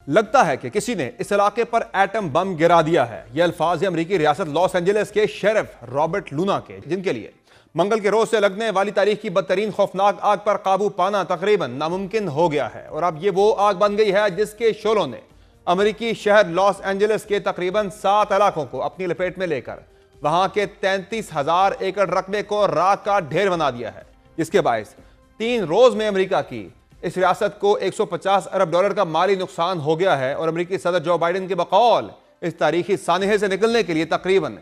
लगता है कि किसी ने इस इलाके पर एटम बम गिरा दिया है। यह अल्फाज है अमेरिकी रियासत लॉस एंजलिस के शेरिफ रॉबर्ट लूना के, जिनके लिए मंगल के रोज से लगने वाली तारीख की बदतरीन खौफनाक आग पर काबू पाना तकरीबन नामुमकिन हो गया है। और अब ये वो आग बन गई है जिसके शोलों ने अमेरिकी शहर लॉस एंजलिस के तकरीबन 7 इलाकों को अपनी लपेट में लेकर वहां के 33,000 एकड़ रकबे को राख का ढेर बना दिया है, जिसके बायस 3 रोज में अमेरिका की इस रियासत को 150 अरब डॉलर का माली नुकसान हो गया है। और अमेरिकी सदर जो बाइडेन के बकौल इस तारीखी सानहे से निकलने के लिए तकरीबन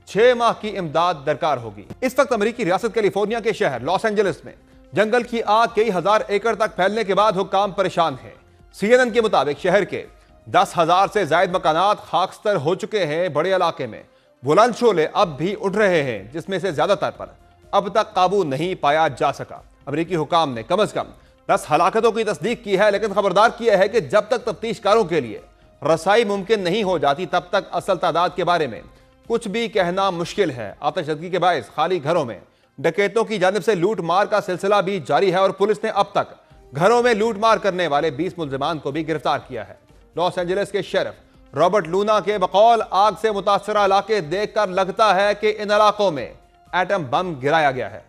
6 माह की इमदाद दरकार होगी। इस वक्त अमेरिकी रियासत कैलिफोर्निया के शहर लॉस एंजलिस में जंगल की आग कई हजार एकड़ तक फैलने के बाद हुक्काम परेशान है। CNN के मुताबिक शहर के 10,000 से ज्यादा मकानात खाकस्तर हो चुके हैं। बड़े इलाके में बुलंद शोले अब भी उठ रहे हैं, जिसमें से ज्यादातर पर अब तक काबू नहीं पाया जा सका। अमेरिकी हुकाम ने कम से कम 10 हलाकतों की तस्दीक की है, लेकिन खबरदार किया है कि जब तक तफ्तीशकारों के लिए रसाई मुमकिन नहीं हो जाती तब तक असल तादाद के बारे में कुछ भी कहना मुश्किल है। आतिशबाजी के बायस खाली घरों में डकैतों की जानिब से लूट मार का सिलसिला भी जारी है और पुलिस ने अब तक घरों में लूट मार करने वाले 20 मुल्जिमान को भी गिरफ्तार किया है। लॉस एंजलिस के शेरिफ रॉबर्ट लूना के बकौल आग से मुतासरा इलाके देखकर लगता है कि इन इलाकों में एटम बम गिराया गया है।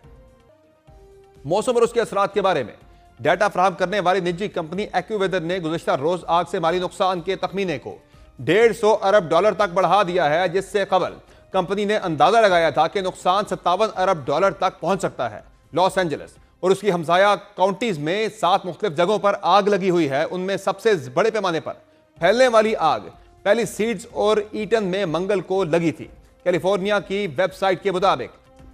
मौसम और उसके असरात के बारे में डाटा फराहम करने वाली निजी कंपनी एक्यूवेदर ने गुज़िश्ता रोज आग से माली नुकसान के तखमीने को 150 अरब डॉलर तक बढ़ा दिया है, जिससे कबल कंपनी ने अंदाजा लगाया था कि नुकसान 57 अरब डॉलर तक पहुंच सकता है। लॉस एंजलिस और उसकी हमसाया काउंटीज में 7 मुख्तलिफ जगहों पर आग लगी हुई है। उनमें सबसे बड़े पैमाने पर फैलने वाली आग पैलिसीड्स और ईटन में मंगल को लगी थी। कैलिफोर्निया की वेबसाइट के मुताबिक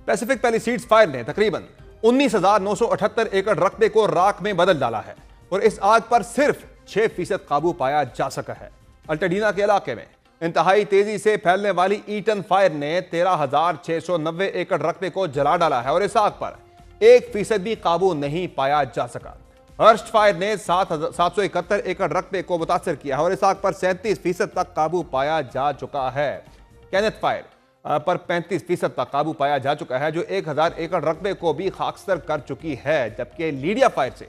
पैसिफिक पैलिसीड्स फायर ने तकरीबन 19,978 एकड़ रकबे को राख में बदल डाला है और इस आग पर सिर्फ 6% काबू पाया जा सका है। अल्टाडीना के इलाके में इंतहाई तेजी से फैलने वाली ईटन फायर ने 13,690 एकड़ रकबे को जला डाला है और इस आग पर 1% भी काबू नहीं पाया जा सका। हर्स्ट फायर ने 771 एकड़ रकबे को मुतासर किया है और इस आग पर 37% तक काबू पाया जा चुका है। कैनेथ फायर पर 35% तक काबू पाया जा चुका है, जो 1,000 एकड़ रकबे को भी खाकस्तर कर चुकी है। जबकि लीडिया फायर से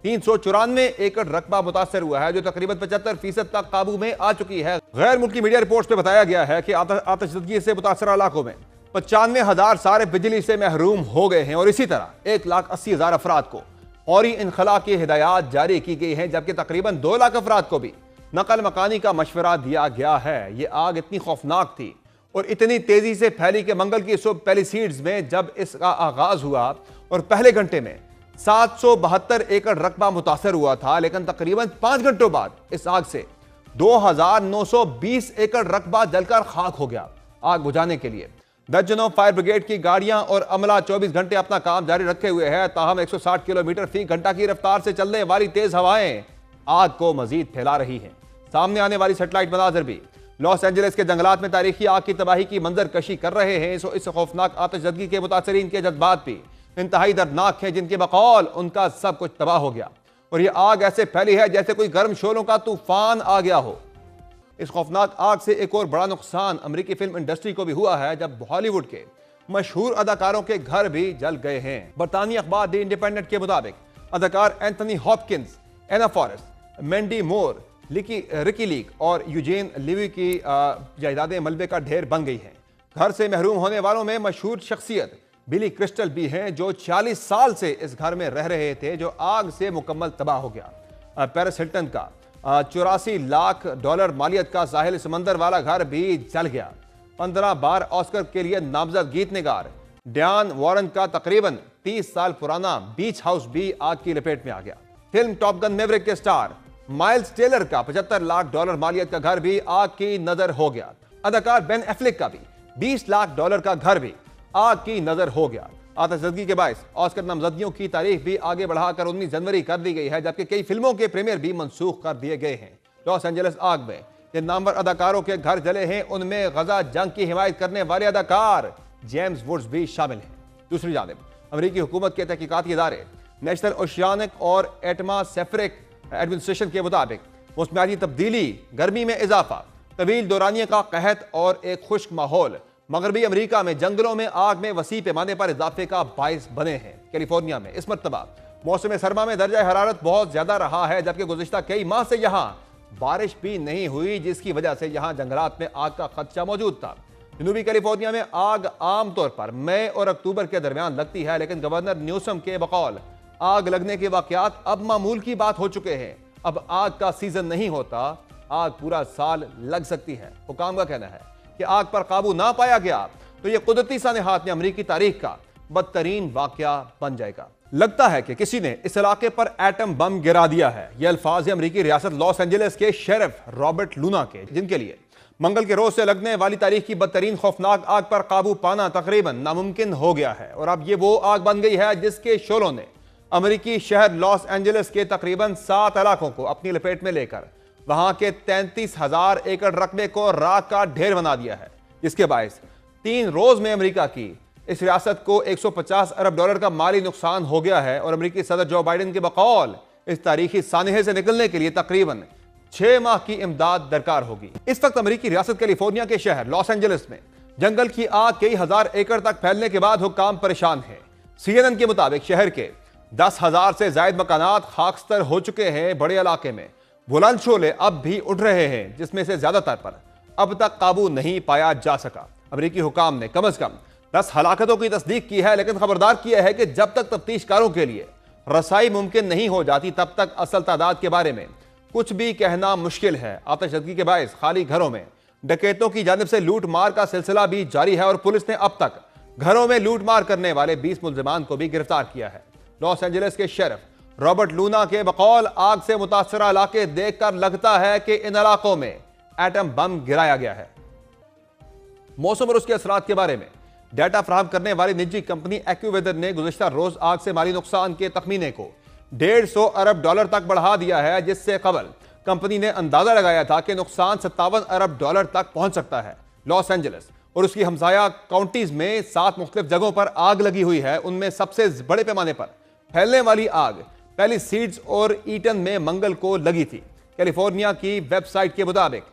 394 एकड़ रकबा मुतासर हुआ है, जो तकरीबन 75% तक काबू में आ चुकी है। गैर मुल्की मीडिया रिपोर्ट्स में बताया गया है कि आतिशबाजी से मुतासर इलाकों में 95,000 सारे बिजली से महरूम हो गए हैं और इसी तरह 1,80,000 अफराद को फौरी इनखला की हिदायत जारी की गई है, जबकि तकरीबन 2 लाख अफराद को भी नकल मकानी का मशवरा दिया गया है। ये आग इतनी खौफनाक थी और इतनी तेजी से फैली कि मंगल की सुबह पैलिसीड्स में जब इसका आगाज हुआ और पहले घंटे में 772 एकड़ रकबा मुतासर हुआ था, लेकिन तकरीबन 5 घंटों बाद इस आग से 2,920 एकड़ रकबा जलकर खाक हो गया। आग बुझाने के लिए दर्जनों फायर ब्रिगेड की गाड़ियां और अमला 24 घंटे अपना काम जारी रखे हुए है। ताहम 160 किलोमीटर फी घंटा की रफ्तार से चलने वाली तेज हवाएं आग को मजीद फैला रही हैं। सामने आने वाली सैटेलाइट मनाजर भी लॉस एंजलिस के जंगलात में तारीखी आग की तबाही की मंजर कशी कर रहे हैं। इस खौफनाक आतिशबाजी के मुतासरीन के जज्बात भी इंतहाई दर्दनाक हैं, जिनके बकौल उनका सब कुछ तबाह हो गया और यह आग ऐसे फैली है जैसे कोई गर्म शोलों का तूफान आ गया हो। इस खौफनाक आग से एक और बड़ा नुकसान अमेरिकी फिल्म इंडस्ट्री को भी हुआ है, जब हॉलीवुड के मशहूर अदाकारों के घर भी जल गए हैं। बरतानी अखबार द इंडिपेंडेंट के मुताबिक अदाकार एंथनी हॉपकिंस, एना फॉरेस्ट, मैंडी मोर, रिकी लीक और यूजेन लिवी की जायदादें मलबे का ढेर बन गई हैं। घर से महरूम होने वालों में मशहूर शख्सियत बिली क्रिस्टल भी हैं, जो 40 साल से इस घर में रह रहे थे, जो आग से मुकम्मल तबाह हो गया। पेरिस हिल्टन का 84 लाख डॉलर मालियत का साहिल समंदर वाला घर भी जल गया। 15 बार ऑस्कर के लिए नामजद गीत निगार डैन वॉरेन का तकरीबन 30 साल पुराना बीच हाउस भी आग की लपेट में आ गया। फिल्म टॉप गन मैवरिक के स्टार माइल्स टेलर का 75 लाख डॉलर मालियत का घर भी आग की नजर हो गया। अदाकार बेन एफ्लेक का भी 20 लाख डॉलर का घर भी आग की नजर हो गया। आतिशबाजी के बायस ऑस्कर नामजदगियों की तारीख भी आगे बढ़ाकर 19 जनवरी कर दी गई है, जबकि कई फिल्मों के प्रीमियर भी मंसूख कर दिए गए हैं। लॉस एंजलिस आग में जिन नामवर अदाकारों के घर जले हैं, उनमें गजा जंग की हिमायत करने वाले अदाकार जेम्स वुड्स भी शामिल हैं। दूसरी जानिब अमेरिकी हुकूमत के तहकीकाती इदारे नेशनल ओशियानिक और एटमॉस्फेरिक एडमिनिस्ट्रेशन के मुताबिक मौसमियाती तब्दीली, गर्मी में इजाफा, तवील दौरानिया का कहत और एक खुश्क माहौल मगरबी अमेरिका में जंगलों में आग में वसी पैमाने पर इजाफे का बायस बने हैं। कैलिफोर्निया में इस मरतबा मौसम सरमा में दर्जा हरारत बहुत ज्यादा रहा है, जबकि गुज़िश्ता कई माह से यहाँ बारिश भी नहीं हुई, जिसकी वजह से यहां जंगलात में आग का खदशा मौजूद था। जनूबी कैलिफोर्निया में आग आमतौर पर मई और अक्टूबर के दरमियान लगती है, लेकिन गवर्नर न्यूसम के बकौल आग लगने के वाकयात अब मामूल की बात हो चुके हैं। अब आग का सीजन नहीं होता, आग पूरा साल लग सकती है। हुकाम का कहना है कि आग पर काबू ना पाया गया तो यह कुदरती सानेहात में अमरीकी तारीख का बदतरीन वाकया बन जाएगा। लगता है कि किसी ने इस इलाके पर एटम बम गिरा दिया है। यह अल्फाज अमरीकी रियासत लॉस एंजेलिस के शेरिफ रॉबर्ट लूना के, जिनके लिए मंगल के रोज से लगने वाली तारीख की बदतरीन खौफनाक आग पर काबू पाना तकरीबन नामुमकिन हो गया है। और अब ये वो आग बन गई है जिसके शोलों ने अमरीकी शहर लॉस एंजेलिस के तकरीबन 7 इलाकों को अपनी लपेट में लेकर वहां के 33,000 एकड़ रकबे को राख का ढेर बना दिया है, जिसके बायस 3 रोज में अमेरिका की इस रियासत को $150 अरब का माली नुकसान हो गया है। और अमेरिकी सदर जो बाइडेन के बकौल इस तारीखी सानहे से निकलने के लिए तकरीबन 6 माह की इमदाद दरकार होगी। इस वक्त अमेरिकी रियासत कैलिफोर्निया के शहर लॉस एंजेलिस में जंगल की आग कई हजार एकड़ तक फैलने के बाद हुक्काम परेशान है। CNN के मुताबिक शहर के 10,000 से ज्यादा मकानात खाकस्तर हो चुके हैं। बड़े इलाके में बुलंद शोले अब भी उठ रहे हैं, जिसमें से ज्यादातर पर अब तक काबू नहीं पाया जा सका। अमेरिकी हुकाम ने कम से कम 10 हलाकतों की तस्दीक की है, लेकिन खबरदार किया है कि जब तक तफ्तीशकारों के लिए रसाई मुमकिन नहीं हो जाती तब तक असल तादाद के बारे में कुछ भी कहना मुश्किल है। आतिशबाजी के बायस खाली घरों में डकैतों की जानिब से लूट मार का सिलसिला भी जारी है और पुलिस ने अब तक घरों में लूट मार करने वाले 20 मुलजिमान को भी गिरफ्तार किया है। लॉस एंजेलिस के शेरिफ रॉबर्ट लूना के बकौल आग से मुतासरा इलाके देखकर लगता है कि इन इलाकों में एटम बम गिराया गया है। मौसम और उसके असरात के बारे में डाटा फराहम करने वाली निजी कंपनी एक्यूवेदर ने गुज़िश्ता रोज आग से माली नुकसान के तखमीने को $150 अरब तक बढ़ा दिया है, जिससे कबल कंपनी ने अंदाजा लगाया था कि नुकसान $57 अरब तक पहुंच सकता है। लॉस एंजेलिस और उसकी हमसाया काउंटीज में 7 मुख्तलिफ जगहों पर आग लगी हुई है। उनमें सबसे बड़े पैमाने पर फैलने वाली आग पैलिसीड्स और ईटन में मंगल को लगी थी। कैलिफोर्निया की वेबसाइट के मुताबिक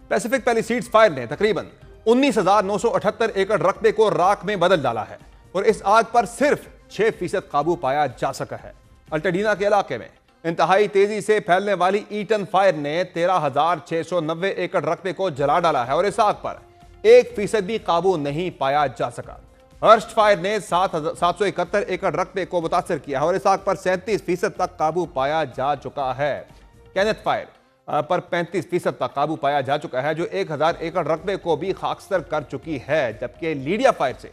पैसिफिक पैलिसीड्स फायर ने तकरीबन 19,978 एकड़ रकबे को राख में बदल डाला है और इस आग पर सिर्फ 6% काबू पाया जा सका है। अल्टाडीना के इलाके में इंतहाई तेजी से फैलने वाली ईटन फायर ने 13,690 एकड़ रकबे को जला डाला है और इस आग पर 1% भी काबू नहीं पाया जा सका। हर्स्ट फायर ने 771 एकड़ रकबे को मुतासर किया है और इस आग पर 37% तक काबू पाया जा चुका है। केनेथ फायर पर 35% तक काबू पाया जा चुका है, जो 1,000 एकड़ रकबे को भी खाकस्तर कर चुकी है। जबकि लीडिया फायर से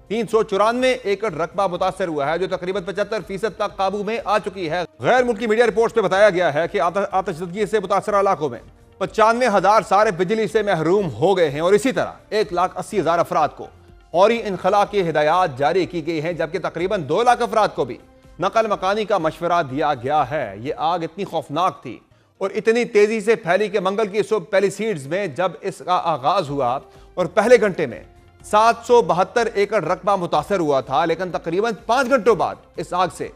394 एकड़ रकबा मुतासर हुआ है, जो तकरीबन 75% तक काबू में आ चुकी है। गैर मुल्की मीडिया रिपोर्ट्स में बताया गया है कि आतिशबाजी से मुतासर इलाकों में 95,000 सारे बिजली से महरूम हो गए हैं और इसी तरह 1,80,000 अफराद को फौरी इनखला की हिदायत जारी की गई है, जबकि तकरीबन 2 लाख अफराद को भी नकल मकानी का मशवरा दिया गया है। ये आग इतनी खौफनाक थी और इतनी तेजी से फैली कि मंगल की सुबह पैलिसीड्स में जब इसका आगाज हुआ और पहले घंटे में 772 एकड़ रकबा मुतासर हुआ था, लेकिन तकरीबन 5 घंटों बाद इस आग से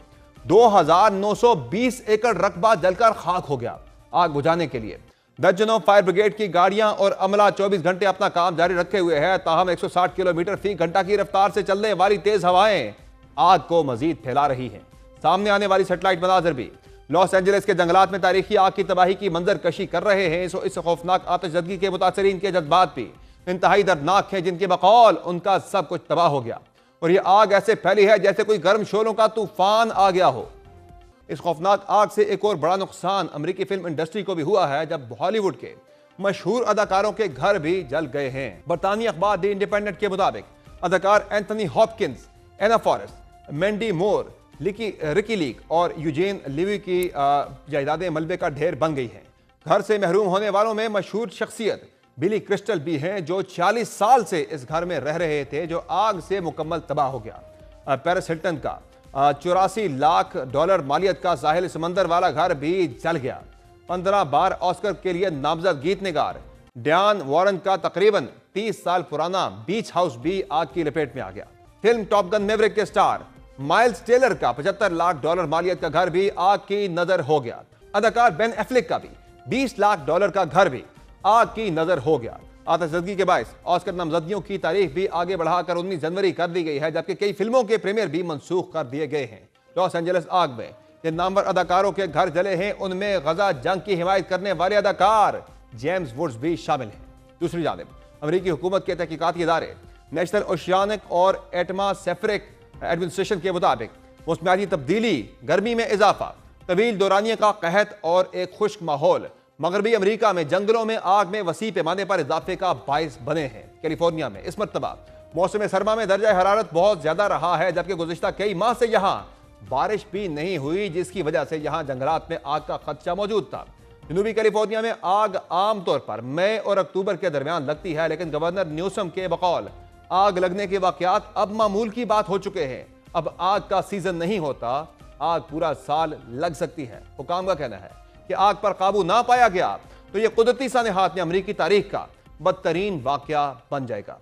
2,920 एकड़ रकबा जलकर खाक हो गया। आग बुझाने के लिए दर्जनों फायर ब्रिगेड की गाड़ियां और अमला 24 घंटे अपना काम जारी रखे हुए है। ताहम 160 किलोमीटर फी घंटा की रफ्तार से चलने वाली तेज हवाएं आग को मजीद फैला रही हैं। सामने आने वाली सैटेलाइट मनाजर भी लॉस एंजेलिस के जंगलात में तारीखी आग की तबाही की मंजर कशी कर रहे हैं। इस खौफनाक आतिशबाजी के मुतासरीन के जज्बात भी इंतहाई दर्दनाक हैं, जिनके बकौल उनका सब कुछ तबाह हो गया और यह आग ऐसे फैली है जैसे कोई गर्म शोलों का तूफान आ गया हो। इस खौफनाक आग से एक और बड़ा नुकसान अमेरिकी फिल्म इंडस्ट्री को भी हुआ है, जब हॉलीवुड के मशहूर अदाकारों के घर भी जल गए हैं। बरतानी अखबार द इंडिपेंडेंट के मुताबिक अदाकार एंथनी हॉपकिंस, एना फॉरेस्ट, मैंडी मोर, रिकी लीक और यूजेन लिवी की जायदादें मलबे का ढेर बन गई हैं। घर से महरूम होने वालों में मशहूर शख्सियत बिली क्रिस्टल भी हैं, जो 40 साल से इस घर में रह रहे थे, जो आग से मुकम्मल तबाह हो गया। पेरिस हिल्टन का $84 लाख मालियत का साहिल समंदर वाला घर भी जल गया। 15 बार ऑस्कर के लिए नामजद गीत निगार डैन वॉरेन का तकरीबन 30 साल पुराना बीच हाउस भी आग की लपेट में आ गया। फिल्म टॉप गन मैवरिक के स्टार माइल्स टेलर का $75 लाख मालियत का घर भी आग की नजर हो गया। अदाकार बेन एफ्लेक का भी $20 लाख का घर भी आग की नजर हो गया। आतिशबाजी के बायस ऑस्कर नामजदगियों की तारीख भी आगे बढ़ाकर 19 जनवरी कर दी गई है, जबकि कई फिल्मों के प्रीमियर भी मंसूख कर दिए गए हैं। लॉस एंजेलिस आग में जिन नामवर अदाकारों के घर जले हैं उनमें गजा जंग की हिमायत करने वाले अदाकार जेम्स वुड्स भी शामिल हैं। दूसरी जानिब अमेरिकी हुकूमत के तहकीकाती इदारे नेशनल ओशियानिक और एटमॉस्फेरिक एडमिनिस्ट्रेशन के मुताबिक मौसमियाती तब्दीली, गर्मी में इजाफा, तवील दौरानिया का कहत और एक खुश्क माहौल मगरबी अमेरिका में जंगलों में आग में वसी पैमाने पर इजाफे का बायस बने हैं। कैलिफोर्निया में इस मरतबा मौसम सरमा में दर्जा हरारत बहुत ज्यादा रहा है, जबकि गुज़िश्ता कई माह से यहाँ बारिश भी नहीं हुई, जिसकी वजह से यहाँ जंगलात में आग का खदशा मौजूद था। जनूबी कैलिफोर्निया में आग आमतौर पर मई और अक्टूबर के दरमियान लगती है, लेकिन गवर्नर न्यूसम के बकौल आग लगने के वाकयात अब मामूल की बात हो चुके हैं। अब आग का सीजन नहीं होता, आग पूरा साल लग सकती है। हुकाम का कहना है कि आग पर काबू ना पाया गया तो यह कुदरती सानेहात में अमरीकी तारीख का बदतरीन वाकया बन जाएगा।